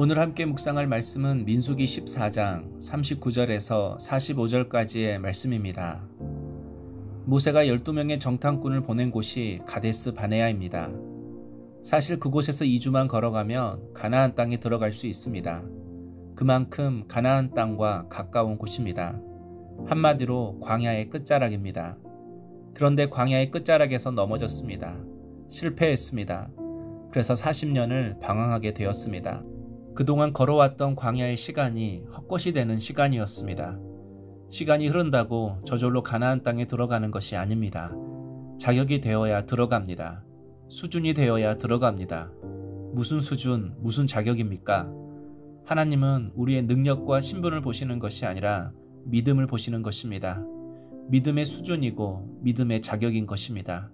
오늘 함께 묵상할 말씀은 민수기 14장 39절에서 45절까지의 말씀입니다. 모세가 12명의 정탐꾼을 보낸 곳이 가데스 바네아입니다. 사실 그곳에서 2주만 걸어가면 가나안 땅에 들어갈 수 있습니다. 그만큼 가나안 땅과 가까운 곳입니다. 한마디로 광야의 끝자락입니다. 그런데 광야의 끝자락에서 넘어졌습니다. 실패했습니다. 그래서 40년을 방황하게 되었습니다. 그동안 걸어왔던 광야의 시간이 헛것이 되는 시간이었습니다. 시간이 흐른다고 저절로 가나안 땅에 들어가는 것이 아닙니다. 자격이 되어야 들어갑니다. 수준이 되어야 들어갑니다. 무슨 수준, 무슨 자격입니까? 하나님은 우리의 능력과 신분을 보시는 것이 아니라 믿음을 보시는 것입니다. 믿음의 수준이고 믿음의 자격인 것입니다.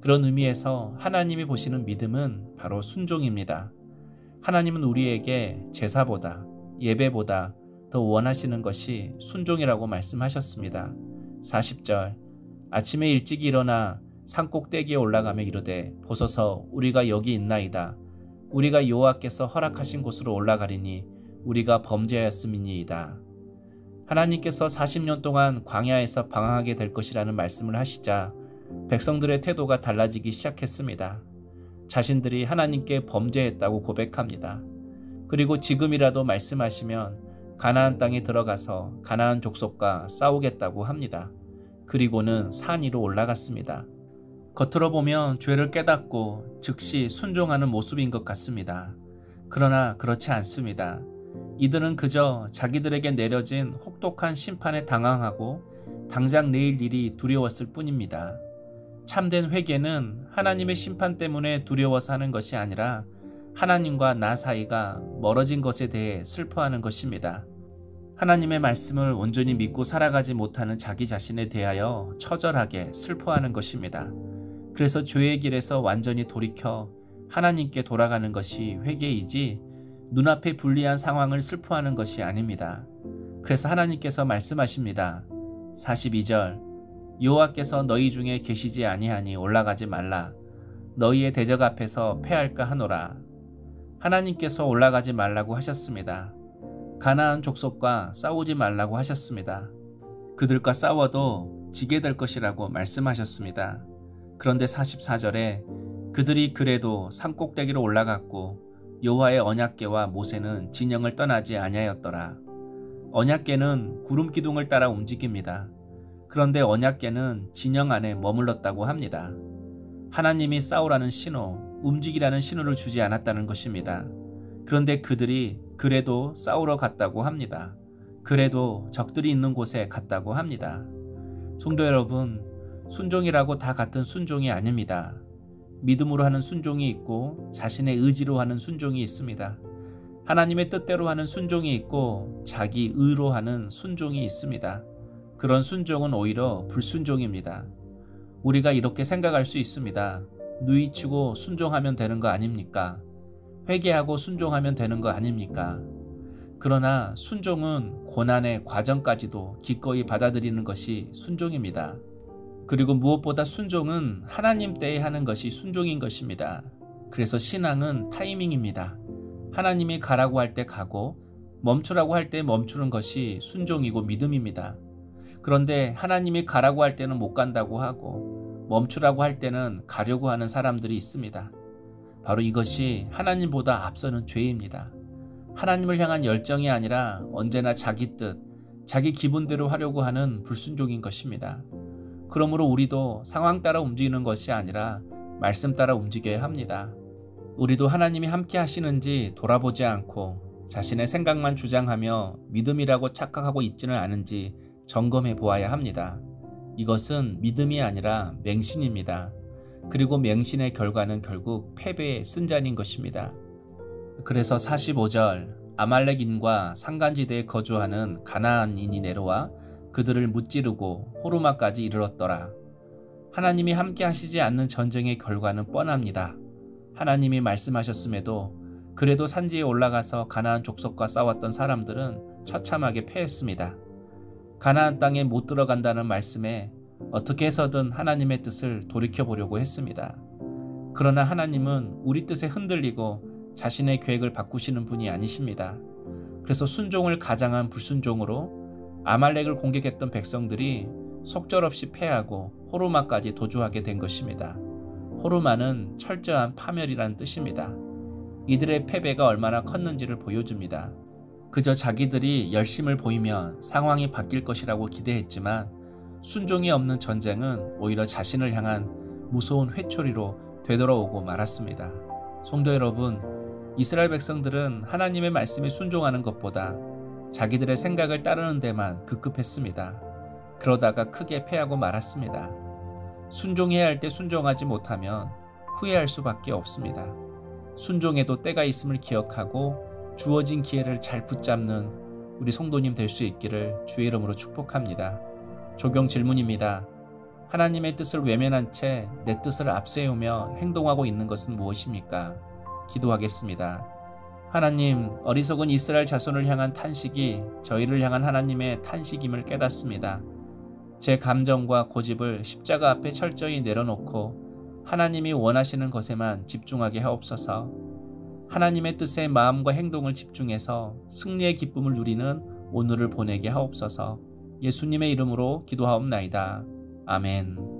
그런 의미에서 하나님이 보시는 믿음은 바로 순종입니다. 하나님은 우리에게 제사보다 예배보다 더 원하시는 것이 순종이라고 말씀하셨습니다. 40절 아침에 일찍 일어나 산꼭대기에 올라가며 이르되 보소서 우리가 여기 있나이다. 우리가 여호와께서 허락하신 곳으로 올라가리니 우리가 범죄하였음이니이다. 하나님께서 40년 동안 광야에서 방황하게 될 것이라는 말씀을 하시자 백성들의 태도가 달라지기 시작했습니다. 자신들이 하나님께 범죄했다고 고백합니다. 그리고 지금이라도 말씀하시면 가나안 땅에 들어가서 가나안 족속과 싸우겠다고 합니다. 그리고는 산 위로 올라갔습니다. 겉으로 보면 죄를 깨닫고 즉시 순종하는 모습인 것 같습니다. 그러나 그렇지 않습니다. 이들은 그저 자기들에게 내려진 혹독한 심판에 당황하고 당장 내일 일이 두려웠을 뿐입니다. 참된 회개는 하나님의 심판 때문에 두려워서 하는 것이 아니라 하나님과 나 사이가 멀어진 것에 대해 슬퍼하는 것입니다. 하나님의 말씀을 온전히 믿고 살아가지 못하는 자기 자신에 대하여 처절하게 슬퍼하는 것입니다. 그래서 죄의 길에서 완전히 돌이켜 하나님께 돌아가는 것이 회개이지 눈앞에 불리한 상황을 슬퍼하는 것이 아닙니다. 그래서 하나님께서 말씀하십니다. 42절 여호와께서 너희 중에 계시지 아니하니 올라가지 말라. 너희의 대적 앞에서 패할까 하노라. 하나님께서 올라가지 말라고 하셨습니다. 가나안 족속과 싸우지 말라고 하셨습니다. 그들과 싸워도 지게 될 것이라고 말씀하셨습니다. 그런데 44절에 그들이 그래도 산꼭대기로 올라갔고 여호와의 언약궤와 모세는 진영을 떠나지 아니하였더라. 언약궤는 구름 기둥을 따라 움직입니다. 그런데 언약궤는 진영 안에 머물렀다고 합니다. 하나님이 싸우라는 신호, 움직이라는 신호를 주지 않았다는 것입니다. 그런데 그들이 그래도 싸우러 갔다고 합니다. 그래도 적들이 있는 곳에 갔다고 합니다. 성도 여러분, 순종이라고 다 같은 순종이 아닙니다. 믿음으로 하는 순종이 있고 자신의 의지로 하는 순종이 있습니다. 하나님의 뜻대로 하는 순종이 있고 자기 의로 하는 순종이 있습니다. 그런 순종은 오히려 불순종입니다. 우리가 이렇게 생각할 수 있습니다. 누이치고 순종하면 되는 거 아닙니까? 회개하고 순종하면 되는 거 아닙니까? 그러나 순종은 고난의 과정까지도 기꺼이 받아들이는 것이 순종입니다. 그리고 무엇보다 순종은 하나님 때에 하는 것이 순종인 것입니다. 그래서 신앙은 타이밍입니다. 하나님이 가라고 할 때 가고 멈추라고 할 때 멈추는 것이 순종이고 믿음입니다. 그런데 하나님이 가라고 할 때는 못 간다고 하고 멈추라고 할 때는 가려고 하는 사람들이 있습니다. 바로 이것이 하나님보다 앞서는 죄입니다. 하나님을 향한 열정이 아니라 언제나 자기 뜻, 자기 기분대로 하려고 하는 불순종인 것입니다. 그러므로 우리도 상황 따라 움직이는 것이 아니라 말씀 따라 움직여야 합니다. 우리도 하나님이 함께 하시는지 돌아보지 않고 자신의 생각만 주장하며 믿음이라고 착각하고 있지는 않은지 점검해 보아야 합니다. 이것은 믿음이 아니라 맹신입니다. 그리고 맹신의 결과는 결국 패배의 쓴잔인 것입니다. 그래서 45절 아말렉인과 산간지대에 거주하는 가나안인이 내려와 그들을 무찌르고 호르마까지 이르렀더라. 하나님이 함께 하시지 않는 전쟁의 결과는 뻔합니다. 하나님이 말씀하셨음에도 그래도 산지에 올라가서 가나안 족속과 싸웠던 사람들은 처참하게 패했습니다. 가나안 땅에 못 들어간다는 말씀에 어떻게 해서든 하나님의 뜻을 돌이켜보려고 했습니다. 그러나 하나님은 우리 뜻에 흔들리고 자신의 계획을 바꾸시는 분이 아니십니다. 그래서 순종을 가장한 불순종으로 아말렉을 공격했던 백성들이 속절없이 패하고 호르마까지 도주하게 된 것입니다. 호르마는 철저한 파멸이라는 뜻입니다. 이들의 패배가 얼마나 컸는지를 보여줍니다. 그저 자기들이 열심을 보이면 상황이 바뀔 것이라고 기대했지만 순종이 없는 전쟁은 오히려 자신을 향한 무서운 회초리로 되돌아오고 말았습니다. 성도 여러분, 이스라엘 백성들은 하나님의 말씀에 순종하는 것보다 자기들의 생각을 따르는 데만 급급했습니다. 그러다가 크게 패하고 말았습니다. 순종해야 할 때 순종하지 못하면 후회할 수밖에 없습니다. 순종에도 때가 있음을 기억하고 주어진 기회를 잘 붙잡는 우리 성도님 될 수 있기를 주의 이름으로 축복합니다. 적용 질문입니다. 하나님의 뜻을 외면한 채 내 뜻을 앞세우며 행동하고 있는 것은 무엇입니까? 기도하겠습니다. 하나님, 어리석은 이스라엘 자손을 향한 탄식이 저희를 향한 하나님의 탄식임을 깨닫습니다. 제 감정과 고집을 십자가 앞에 철저히 내려놓고 하나님이 원하시는 것에만 집중하게 하옵소서. 하나님의 뜻에 마음과 행동을 집중해서 승리의 기쁨을 누리는 오늘을 보내게 하옵소서. 예수님의 이름으로 기도하옵나이다. 아멘.